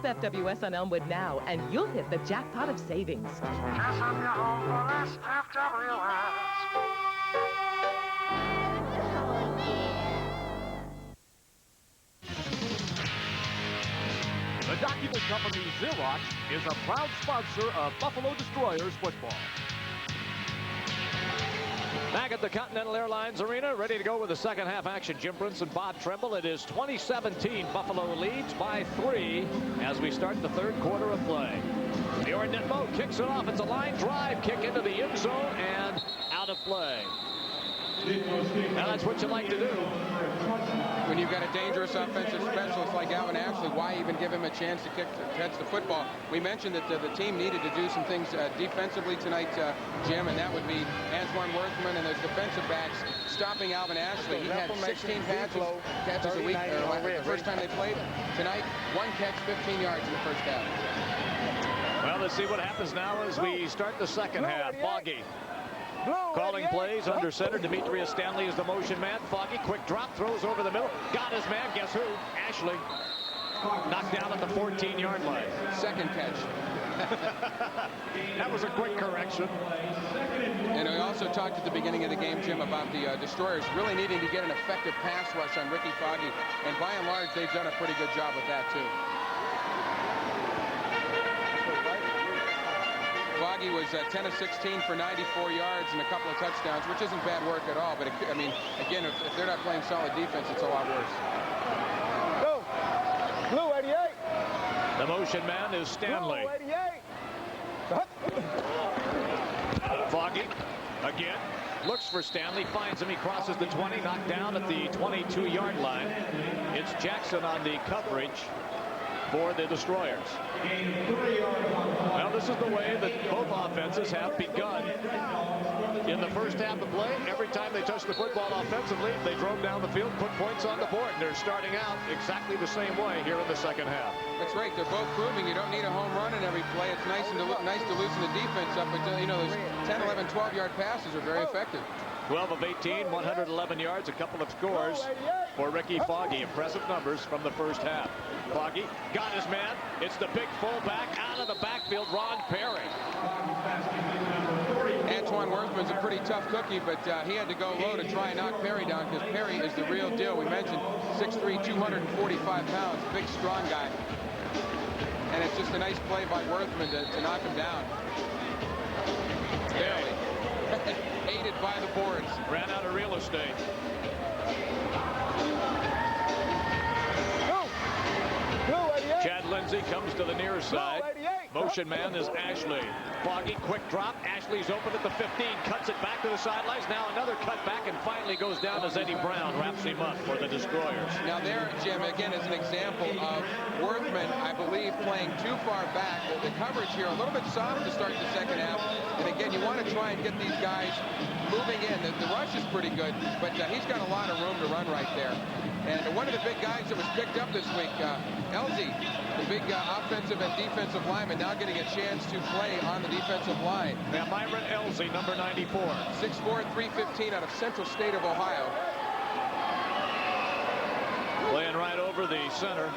Shop FWS on Elmwood now, and you'll hit the jackpot of savings. Dress up your home for less FWS. The document company Xerox is a proud sponsor of Buffalo Destroyers football. Back at the Continental Airlines Arena, ready to go with the second half action. Jim Prince and Bob Tremble. It is 2017. Buffalo leads by 3 as we start the third quarter of play. Bjorn Nitmo kicks it off. It's a line drive kick into the end zone and out of play. Now that's what you like to do. When you've got a dangerous offensive specialist like Alvin Ashley, why even give him a chance to catch the football? We mentioned that the team needed to do some things defensively tonight, Jim, and that would be Antoine Worthman and those defensive backs stopping Alvin Ashley. He had 16 catches a week, the first time they played. Tonight, 1 catch, 15 yards in the first half. Well, let's see what happens now as we start the second half. Foggy calling plays under center. Demetrius Stanley is the motion man. Foggy, quick drop, throws over the middle. Got his man. Guess who? Ashley. Knocked down at the 14-yard line. Second catch. That was a quick correction. And we also talked at the beginning of the game, Jim, about the Destroyers really needing to get an effective pass rush on Ricky Foggy. And by and large, they've done a pretty good job with that, too. Foggy was 10 of 16 for 94 yards and a couple of touchdowns, which isn't bad work at all. But, I mean, again, if they're not playing solid defense, it's a lot worse. Go! Blue 88! The motion man is Stanley. Blue 88! Foggy again looks for Stanley, finds him. He crosses the 20, knocked down at the 22-yard line. It's Jackson on the coverage for the Destroyers. Well, this is the way that both offenses have begun. In the first half of play, every time they touched the football offensively, they drove down the field, put points on the board, and they're starting out exactly the same way here in the second half. That's right. They're both proving you don't need a home run in every play. It's nice to loosen the defense up, but you know, those 10, 11, 12-yard passes are very effective. 12 of 18, 111 yards, a couple of scores for Ricky Foggy. Impressive numbers from the first half. Foggy got his man. It's the big fullback out of the backfield, Ron Perry. Antoine Worthman's a pretty tough cookie, but he had to go low to try and knock Perry down because Perry is the real deal. We mentioned 6'3", 245 pounds, big, strong guy. And it's just a nice play by Worthman to knock him down. Barely. Aided by the boards. Ran out of real estate. Chad Lindsay comes to the near side. Motion man is Ashley. Foggy, quick drop. Ashley's open at the 15. Cuts it back to the sidelines. Now another cut back and finally goes down as Eddie Brown wraps him up for the Destroyers. Now there, Jim, again, is an example of Worthman, I believe, playing too far back. The coverage here a little bit soft to start the second half. And again, you want to try and get these guys moving in. The rush is pretty good, but he's got a lot of room to run right there. And one of the big guys that was picked up this week, Elzy, the big offensive and defensive lineman, now getting a chance to play on the defensive line. Now Myron Elzy, number 94. 6'4", 315 out of Central State of Ohio. Playing right over the center.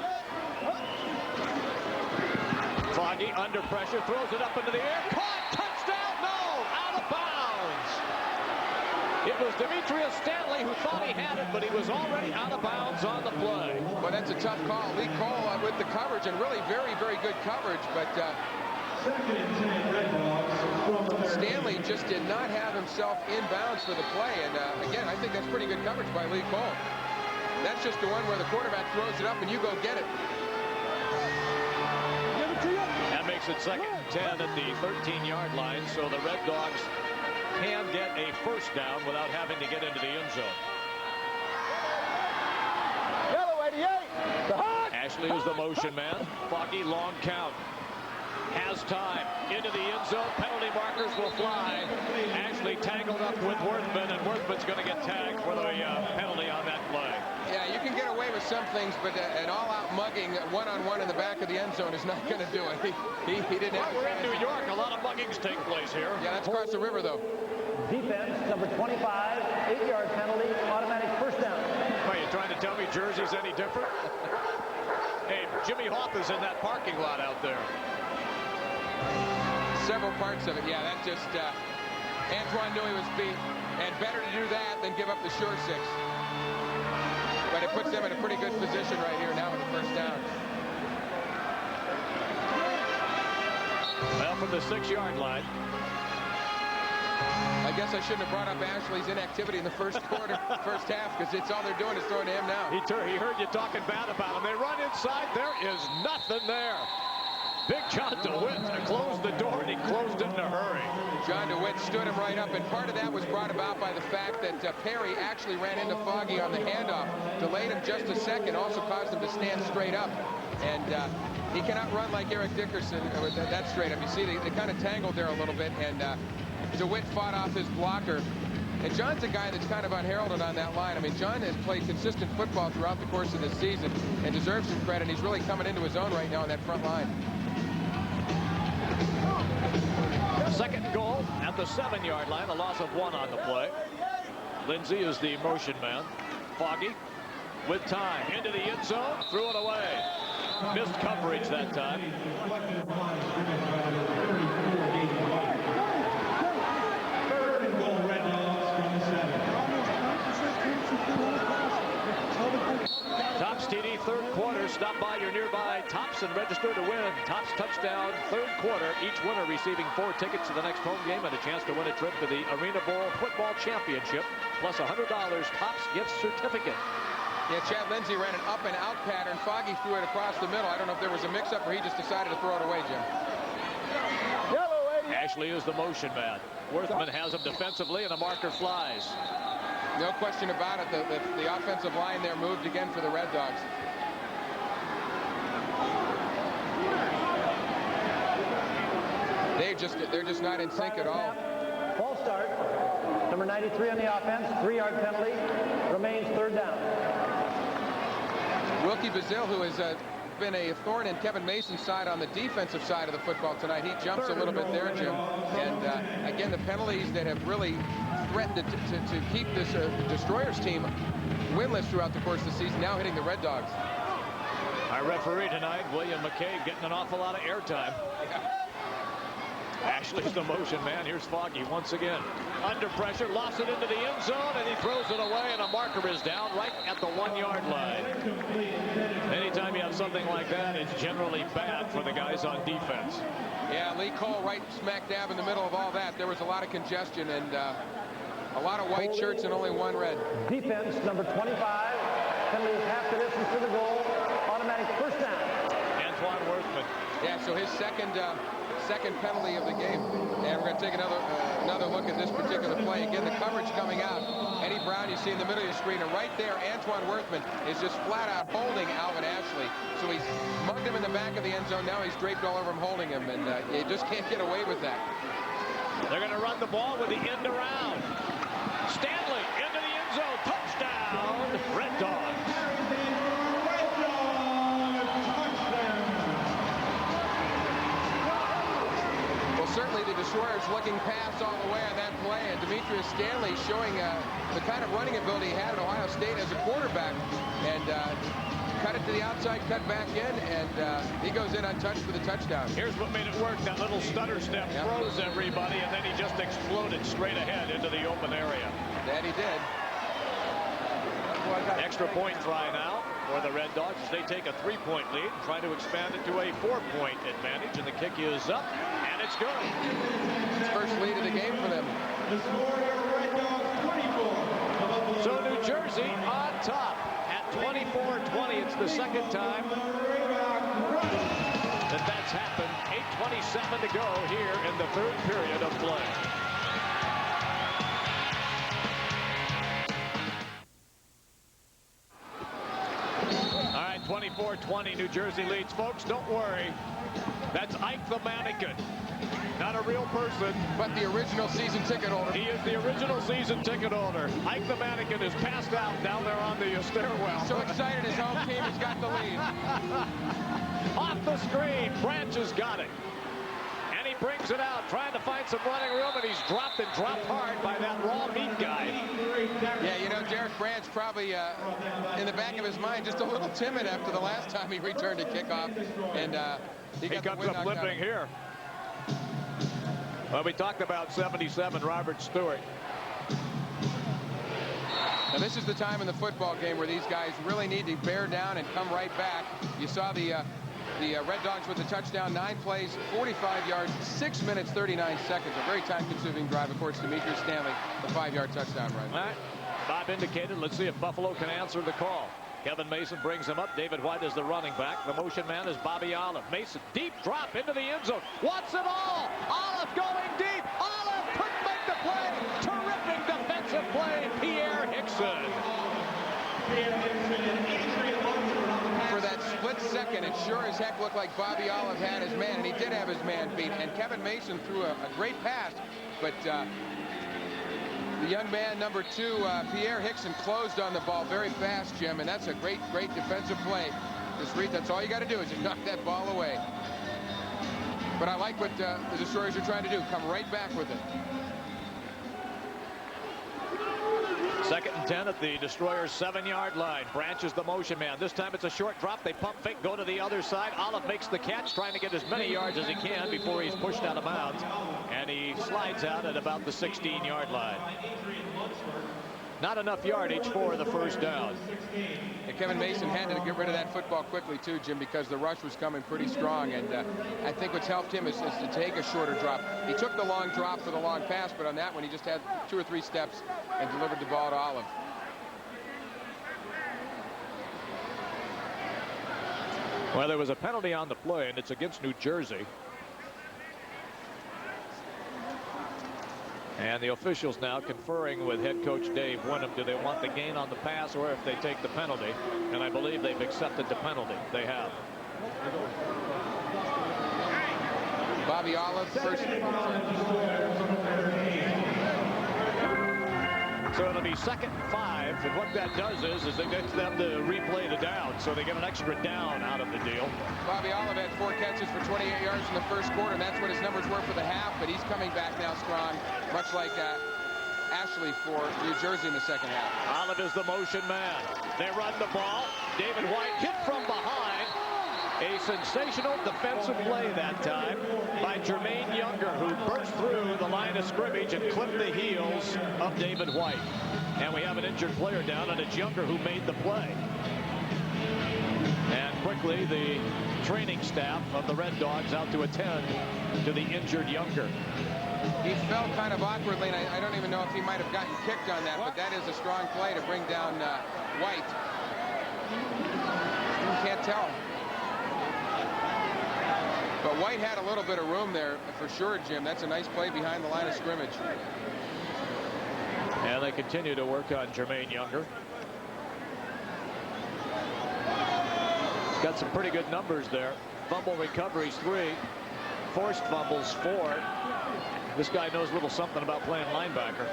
Foggy under pressure, throws it up into the air. Caught! Touchdown! No! Out of bounds! It was Demetrius Stanley who thought he had it, but he was already out of bounds on the play. Well, that's a tough call. Lee Cole with the coverage, and really very, very good coverage, but Stanley just did not have himself in bounds for the play, and again, I think that's pretty good coverage by Lee Cole. That's just the one where the quarterback throws it up and you go get it. That makes it second and 10 at the 13-yard line, so the Red Dogs can get a first down without having to get into the end zone. Yellow 88. Ashley is the motion man. Foggy, long count. Has time. Into the end zone. Penalty markers will fly. Ashley tangled up with Worthman, and Worthman's going to get tagged for the penalty on that play. Yeah, you can get away with some things, but an all-out mugging one-on-one in the back of the end zone is not going to do it. He didn't have. We're in New York. A lot of muggings take place here. Yeah, that's across the river, though. Defense, number 25, 8-yard penalty, automatic first down. Are you trying to tell me Jersey's any different? Hey, Jimmy Hoff is in that parking lot out there. Several parts of it. Yeah, that just Antoine knew he was beat, and better to do that than give up the short 6. But it puts them in a pretty good position right here now with the first down. Well, from the 6-yard line. I guess I shouldn't have brought up Ashley's inactivity in the first quarter, first half, because it's all they're doing is throwing to him now. He heard you talking bad about him. They run inside. There is nothing there. Big John DeWitt closed the door, and he closed it in a hurry. John DeWitt stood him right up, and part of that was brought about by the fact that Perry actually ran into Foggy on the handoff, delayed him just a second, also caused him to stand straight up. And he cannot run like Eric Dickerson with that straight up. You see, they kind of tangled there a little bit, and DeWitt fought off his blocker. And John's a guy that's kind of unheralded on that line. I mean, John has played consistent football throughout the course of this season and deserves some credit. He's really coming into his own right now on that front line. Second goal at the 7-yard line, a loss of 1 on the play. Lindsey is the motion man. Foggy with time into the end zone, threw it away. Missed coverage that time. Tops TD third quarter. Stop by your nearby Tops and register to win. Tops touchdown third quarter. Each winner receiving 4 tickets to the next home game and a chance to win a trip to the Arena Bowl Football Championship, plus a $100 Tops gift certificate. Yeah, Chad Lindsey ran an up and out pattern. Foggy threw it across the middle. I don't know if there was a mix-up or he just decided to throw it away, Jim. Ashley is the motion man. Worthman has him defensively, and the marker flies. No question about it. The offensive line there moved again for the Red Dogs. They're just not in sync at all. False start. Number 93 on the offense. 3-yard penalty. Remains third down. Wilkie Bazille, who has been a thorn in Kevin Mason's side on the defensive side of the football tonight. He jumps a little bit there, Jim. And again, the penalties that have really threatened to keep this Destroyers team winless throughout the course of the season, now hitting the Red Dogs. Our referee tonight, William McCabe, getting an awful lot of airtime. Ashley's the motion man. Here's Foggy once again. Under pressure, lost it into the end zone, and he throws it away, and a marker is down right at the 1-yard line. Anytime you have something like that, it's generally bad for the guys on defense. Yeah, Lee Cole right smack dab in the middle of all that. There was a lot of congestion and a lot of white shirts and only 1 red. Defense, number 25. Penalty is half the distance to the goal. Automatic first down. Antoine Worthman. Yeah, so his second penalty of the game. And we're going to take another look at this particular play. Again, the coverage coming out. Eddie Brown, you see in the middle of your screen, and right there, Antoine Worthman is just flat out holding Alvin Ashley. So he's mugged him in the back of the end zone. Now he's draped all over him holding him, and you just can't get away with that. They're going to run the ball with the end around. Stanley into the end zone. Touchdown, Red Dogs. Certainly the Destroyers looking past all the way on that play, and Demetrius Stanley showing the kind of running ability he had at Ohio State as a quarterback, and cut it to the outside, cut back in, and he goes in untouched for the touchdown. Here's what made it work. That little stutter step froze everybody, and then he just exploded straight ahead into the open area. That he did. Extra point try now for the Red Dogs as they take a 3-point lead, trying to expand it to a 4-point advantage, and the kick is up, and it's good. It's first lead of the game for them. So New Jersey on top at 24-20. It's the second time that's happened. 8:27 to go here in the third period of play. All right, 24-20, New Jersey leads. Folks, don't worry. That's Ike the Mannequin. Not a real person. But the original season ticket holder. He is the original season ticket holder. Ike the Mannequin is passed out down there on the stairwell. So excited his home team has got the lead. Off the screen, Branch has got it. And he He brings it out, trying to find some running room, and he's dropped hard by that raw meat guy. Yeah, you know, Derek Brandt's probably in the back of his mind just a little timid after the last time he returned a kickoff, and he comes up limping here. Well, we talked about 77 Robert Stewart. Now, this is the time in the football game where these guys really need to bear down and come right back. You saw the Red Dogs with the touchdown, 9 plays, 45 yards, 6 minutes, 39 seconds. A very time-consuming drive, of course, Demetrius Stanley, the 5-yard touchdown run. All right. Bob indicated. Let's see if Buffalo can answer the call. Kevin Mason brings him up. David White is the running back. The motion man is Bobby Olive. Mason, deep drop into the end zone. Wants it all. Olive going deep. Olive couldn't make the play. Terrific defensive play. Pierre Hickson. For that split second, it sure as heck looked like Bobby Olive had his man, and he did have his man beat. And Kevin Mason threw a great pass, but the young man, number 2, Pierre Hickson, closed on the ball very fast, Jim, and that's a great defensive play. That's all you got to do is just knock that ball away. But I like what the Destroyers are trying to do, come right back with it. 2nd and 10 at the Destroyers' 7-yard line. Branch is the motion man. This time it's a short drop. They pump fake, go to the other side. Olive makes the catch, trying to get as many yards as he can before he's pushed out of bounds. And he slides out at about the 16-yard line. Not enough yardage for the first down. And Kevin Mason had to get rid of that football quickly too, Jim, because the rush was coming pretty strong. And I think what's helped him is to take a shorter drop. He took the long drop for the long pass, but on that one he just had 2 or 3 steps and delivered the ball to Olive. Well, there was a penalty on the play, and it's against New Jersey. And the officials now conferring with head coach Dave Wyndham. Do they want the gain on the pass or if they take the penalty? And I believe they've accepted the penalty. They have. Bobby Olive first. So it'll be 2nd and 5, and what that does is it gets them to replay the down, so they get an extra down out of the deal. Bobby Olive had 4 catches for 28 yards in the first quarter, and that's what his numbers were for the half, but he's coming back now strong, much like Ashley for New Jersey in the second half. Olive is the motion man. They run the ball. David White hit from behind. A sensational defensive play that time by Jermaine Younger, who burst through the line of scrimmage and clipped the heels of David White. And we have an injured player down, and it's Younger who made the play. And quickly, the training staff of the Red Dogs out to attend to the injured Younger. He fell kind of awkwardly, and I don't even know if he might have gotten kicked on that, but that is a strong play to bring down White. You can't tell. But White had a little bit of room there for sure, Jim. That's a nice play behind the line of scrimmage. And they continue to work on Jermaine Younger. He's got some pretty good numbers there. Fumble recoveries 3. Forced fumbles 4. This guy knows a little something about playing linebacker.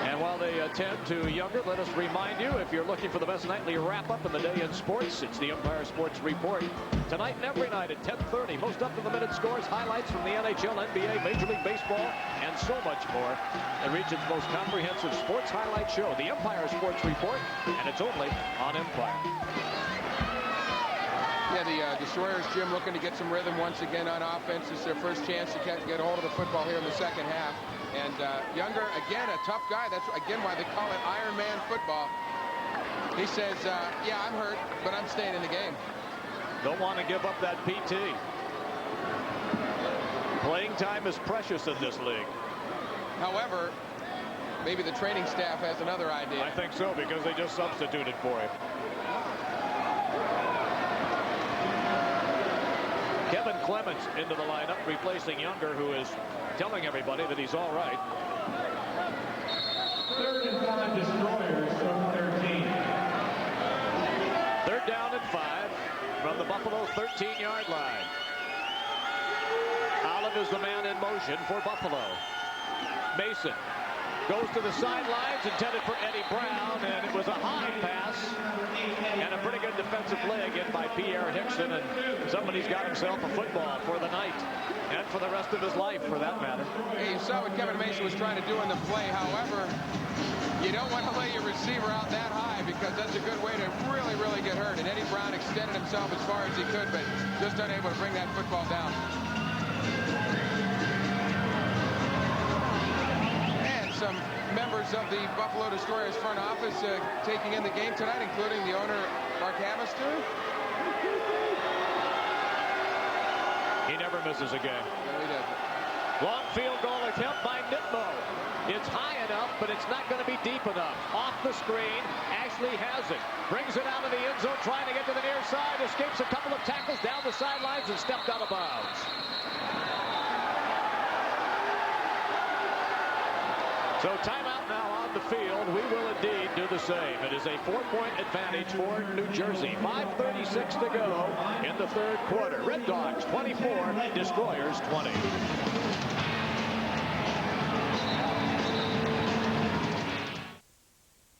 And while they attend to Younger, let us remind you, if you're looking for the best nightly wrap-up in the day in sports, it's the Empire Sports Report. Tonight and every night at 10:30, most up-to-the-minute scores, highlights from the NHL, NBA, Major League Baseball, and so much more. The region's most comprehensive sports highlight show, the Empire Sports Report, and it's only on Empire. Yeah, the Destroyers, Jim, looking to get some rhythm once again on offense. It's their first chance to get a hold of the football here in the second half. And Younger, again, a tough guy. That's, again, why they call it Iron Man football. He says, yeah, I'm hurt, but I'm staying in the game. Don't want to give up that PT. Playing time is precious in this league. However, maybe the training staff has another idea. I think so, because they just substituted for him. Kevin Clements into the lineup, replacing Younger, who is telling everybody that he's all right. 3rd and 5 Destroyers from 13. 3rd down and 5 from the Buffalo 13-yard line. Olive is the man in motion for Buffalo. Mason goes to the sidelines, intended for Eddie Brown, and it was a high pass and a pretty good defensive play again by Pierre Hickson, and somebody's got himself a football for the night and for the rest of his life, for that matter. Hey, you saw what Kevin Mason was trying to do in the play. However, you don't want to lay your receiver out that high because that's a good way to really get hurt. And Eddie Brown extended himself as far as he could, but just unable to bring that football down. And some members of the Buffalo Destroyers front office taking in the game tonight, including the owner, Mark Hamister. He never misses a game. No, he doesn't. Long field goal attempt by Nitmo. It's high enough, but it's not going to be deep enough. Off the screen, Ashley has it. Brings it out of the end zone, trying to get to the near side. Escapes a couple of tackles down the sidelines and stepped out of bounds. So timeout now on the field. We will indeed do the same. It is a 4-point advantage for New Jersey. 5:36 to go in the third quarter. Red Dogs 24, Destroyers 20.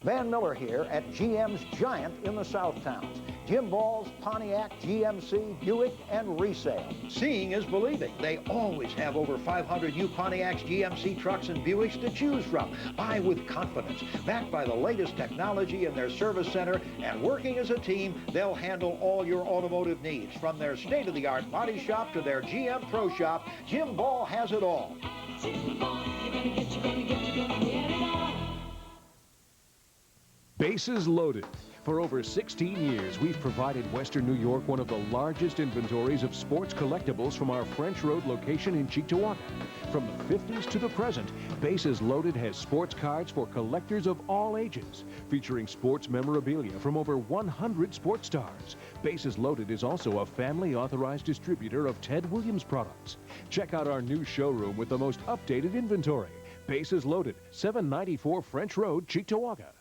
Van Miller here at GM's Giant in the South Towns. Jim Ball's Pontiac, GMC, Buick, and resale. Seeing is believing. They always have over 500 new Pontiacs, GMC trucks, and Buicks to choose from. Buy with confidence. Backed by the latest technology in their service center and working as a team, they'll handle all your automotive needs. From their state-of-the-art body shop to their GM Pro Shop, Jim Ball has it all. Jim Ball, you're gonna get it all. Bases loaded. For over 16 years, we've provided Western New York one of the largest inventories of sports collectibles from our French Road location in Cheektowaga. From the 50s to the present, Bases Loaded has sports cards for collectors of all ages, featuring sports memorabilia from over 100 sports stars. Bases Loaded is also a family-authorized distributor of Ted Williams products. Check out our new showroom with the most updated inventory. Bases Loaded, 794 French Road, Cheektowaga.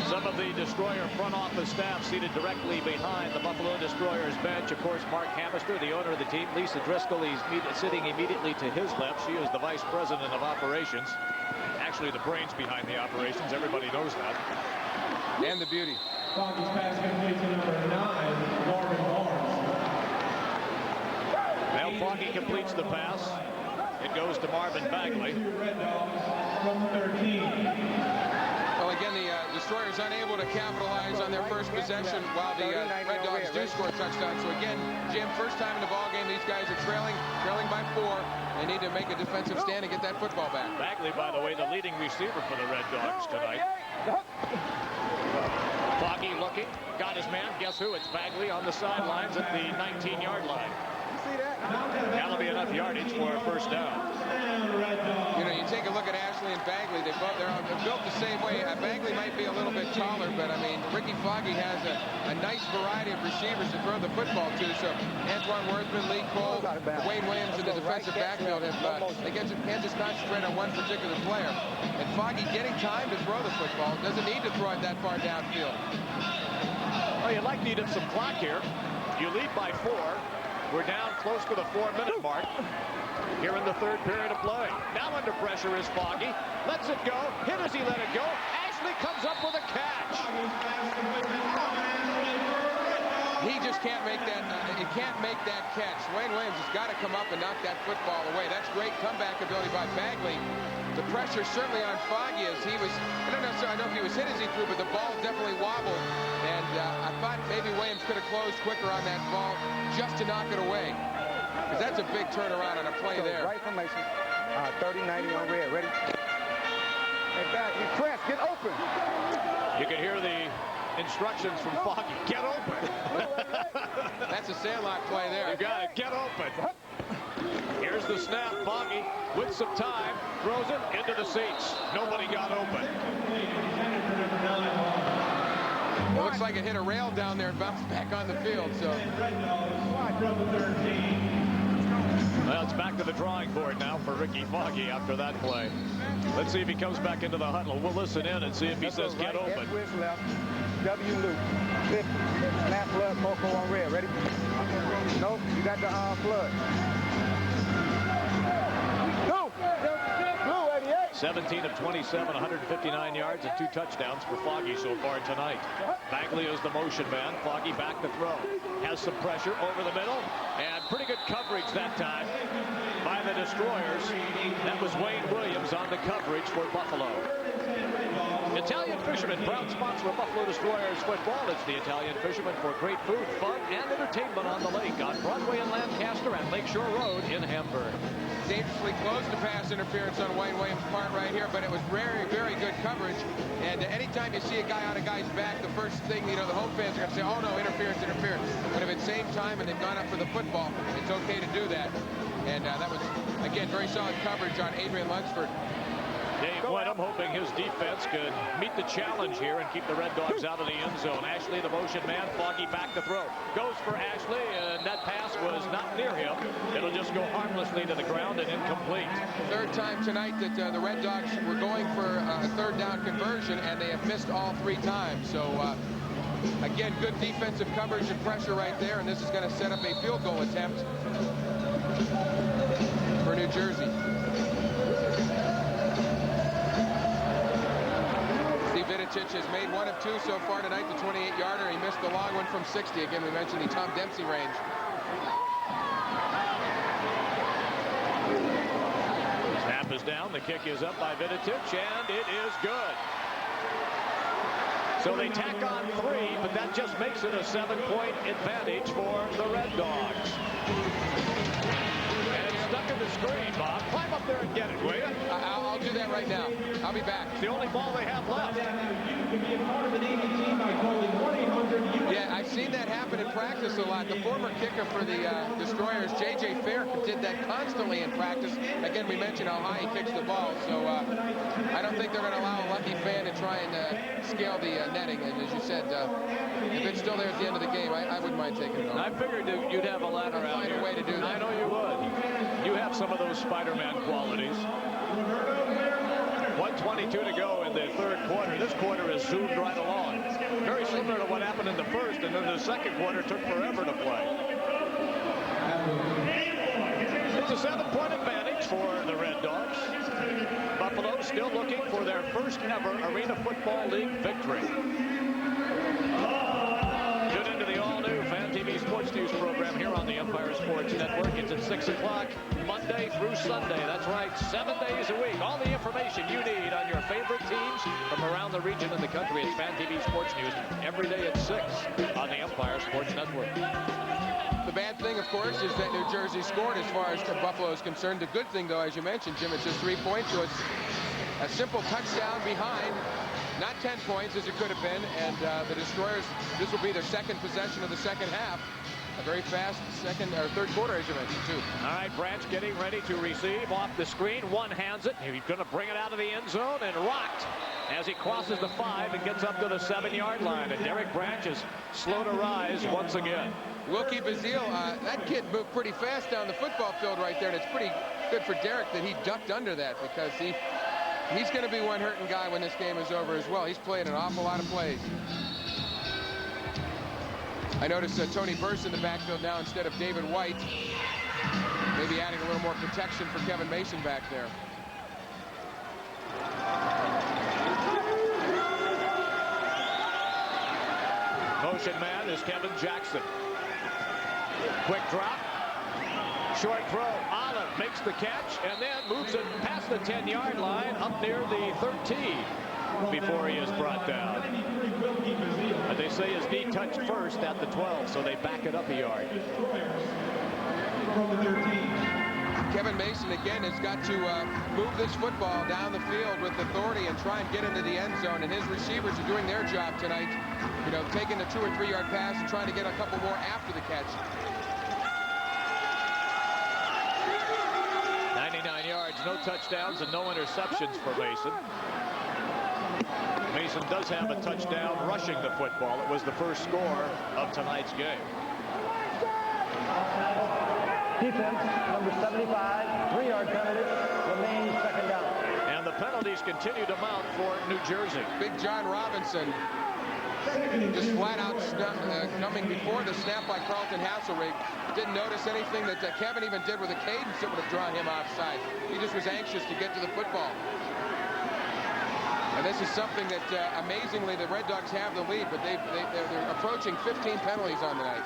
Some of the Destroyer front office staff seated directly behind the Buffalo Destroyers bench. Of course, Mark Hamister, the owner of the team. Lisa Driscoll, he's sitting immediately to his left. She is the vice president of operations. Actually, the brains behind the operations. Everybody knows that. And the beauty. Foggy's pass complete to number 9, Marvin Barnes. Now Foggy completes the pass. It goes to Marvin Bagley. Red Dogs from 13. Well, again, the Destroyers unable to capitalize on their first possession while the Red Dogs do score a touchdown. So again, Jim, first time in the ballgame, these guys are trailing by 4. They need to make a defensive stand and get that football back. Bagley, by the way, the leading receiver for the Red Dogs tonight. Foggy looking, got his man. Guess who? It's Bagley on the sidelines at the 19-yard line. That'll be enough yardage for a first down. You know, you take a look at Ashley and Bagley. They're built the same way. Bagley might be a little bit taller, but I mean, Ricky Foggy has a nice variety of receivers to throw the football to. So Antoine Worthman, Lee Cole, Wayne Williams in the defensive backfield they can't just concentrate on one particular player. And Foggy getting time to throw the football, doesn't need to throw it that far downfield. Well, you'd like to eat up some clock here. You lead by 4. We're down close to the 4-minute mark here in the third period of play. Now under pressure is Foggy. Lets it go. Hit as he let it go. Ashley comes up with a catch. He just can't make that. He can't make that catch. Wayne Williams has got to come up and knock that football away. That's great comeback ability by Bagley. The pressure certainly on Foggy as he was. I don't necessarily know if he was hit as he threw, but the ball definitely wobbled. And I thought maybe Williams could have closed quicker on that ball just to knock it away. Because that's a big turnaround on a play there. Right formation. 30-90 on red. Ready? Hey, Bagley, press. Get open. You can hear the instructions from Foggy. Get open. That's a Sandlot play there. You got it. Get open. Here's the snap. Foggy with some time throws it into the seats. Nobody got open. It looks like it hit a rail down there and bounced back on the field. So. Well, it's back to the drawing board now for Ricky Foggy after that play. Let's see if he comes back into the huddle. We'll listen in and see if he says get open. Left. W loop. 50. Snap flood. Moco on red. Ready? Nope. You got the flood. Go. Blue 88. 17 of 27, 159 yards and 2 touchdowns for Foggy so far tonight. Bagley is the motion man. Foggy back to throw. Has some pressure over the middle. And pretty good coverage that time by the Destroyers. That was Wayne Williams on the coverage for Buffalo. Italian Fisherman, proud sponsor of Buffalo Destroyers football. It's the Italian Fisherman for great food, fun, and entertainment on the lake on Broadway in Lancaster and Lakeshore Road in Hamburg. Dangerously close to pass interference on Wayne Williams' part right here, but it was very, very good coverage. And anytime you see a guy on a guy's back, the first thing, the home fans are going to say, oh no, interference, interference. But if it's same time and they've gone up for the football, it's okay to do that. And that was, again, very solid coverage on Adrian Lunsford. Dave Wenham hoping his defense could meet the challenge here and keep the Red Dogs out of the end zone. Ashley, the motion man, Foggy back to throw. Goes for Ashley, and that pass was not near him. It'll just go harmlessly to the ground and incomplete. Third time tonight that the Red Dogs were going for a third down conversion, and they have missed all 3 times. So, again, good defensive coverage and pressure right there, and this is going to set up a field goal attempt for New Jersey. Vidicic has made 1 of 2 so far tonight, the 28-yarder. He missed the long one from 60. Again, we mentioned the Tom Dempsey range. Snap is down. The kick is up by Vidicic, and it is good. So they tack on 3, but that just makes it a 7-point advantage for the Red Dogs. And it's stuck in the screen, Bob. Climb up there and get it, will you? I'll do that right now. I'll be back. It's the only ball they have left. Yeah, I've seen that happen in practice a lot. The former kicker for the Destroyers, J.J. Fair, did that constantly in practice. Again, we mentioned how high he kicks the ball, so I don't think they're going to allow a lucky fan to try and scale the netting. And as you said, if it's still there at the end of the game, I wouldn't mind taking it off. I figured you'd have a ladder out find here. a way to do that. I know you would. You have some of those Spider-Man qualities. 1:22 to go in the third quarter. This quarter is zoomed right along. Very similar to what happened in the first, and then the second quarter took forever to play. It's a 7-point advantage for the Red Dogs. Buffalo still looking for their first ever Arena Football League victory. Tune into the all-new Fan TV Sports News program here on the Empire Sports Network. It's at 6 o'clock Monday through Sunday. That's right, 7 days a week. All the information you need on your favorite teams from around the region and the country. It's Fan TV Sports News every day at 6 on the Empire Sports Network. The bad thing, of course, is that New Jersey scored as far as Buffalo is concerned. The good thing, though, as you mentioned, Jim, it's just 3 points, so it's a simple touchdown behind. Not 10 points, as it could have been, and the Destroyers, this will be their second possession of the second half. A very fast third quarter, as you mentioned, too. All right, Branch getting ready to receive off the screen. One hands it. He's going to bring it out of the end zone and rocked as he crosses the 5 and gets up to the 7-yard line. And Derek Branch is slow to rise once again. Wilkie Bazile, that kid moved pretty fast down the football field right there, and it's pretty good for Derek that he ducked under that, because he's going to be one hurting guy when this game is over as well. He's played an awful lot of plays. I noticed Tony Burst in the backfield now instead of David White. Maybe adding a little more protection for Kevin Mason back there. Motion man is Kevin Jackson. Quick drop. Short throw. Olive makes the catch and then moves it past the 10-yard line up near the 13 before he is brought down. But they say his knee touched first at the 12, so they back it up a yard. Kevin Mason, again, has got to move this football down the field with authority and try and get into the end zone. And his receivers are doing their job tonight, taking a 2- or 3-yard pass and trying to get a couple more after the catch. 99 yards, no touchdowns, and no interceptions for Mason. Mason does have a touchdown rushing the football. It was the first score of tonight's game. Defense, number 75, 3-yard penalty, remains second down. And the penalties continue to mount for New Jersey. Big John Robinson just flat out coming before the snap by Carlton Hasselrig. Didn't notice anything that Kevin even did with a cadence that would have drawn him offside. He just was anxious to get to the football. And this is something that, amazingly, the Red Dogs have the lead, but they're approaching 15 penalties on the night.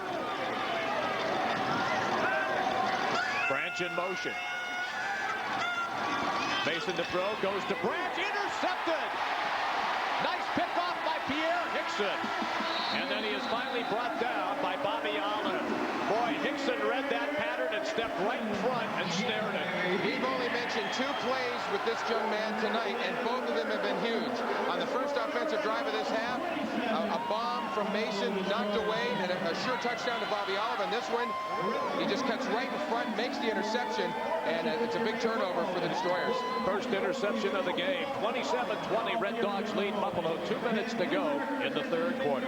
Branch in motion. Mason to throw, goes to Branch, intercepted! Nice pickoff by Pierre Hickson. And then he is finally brought down by Bobby Allen. Boy, Hickson read that pattern and stepped right in front and snared it. We've only mentioned 2 plays with this young man tonight, and both of them have been huge. On the first offensive drive of this half, a bomb from Mason knocked away, and a sure touchdown to Bobby Oliver. And this one, he just cuts right in front, makes the interception, and it's a big turnover for the Destroyers. First interception of the game. 27-20, Red Dogs lead Buffalo. 2 minutes to go in the third quarter.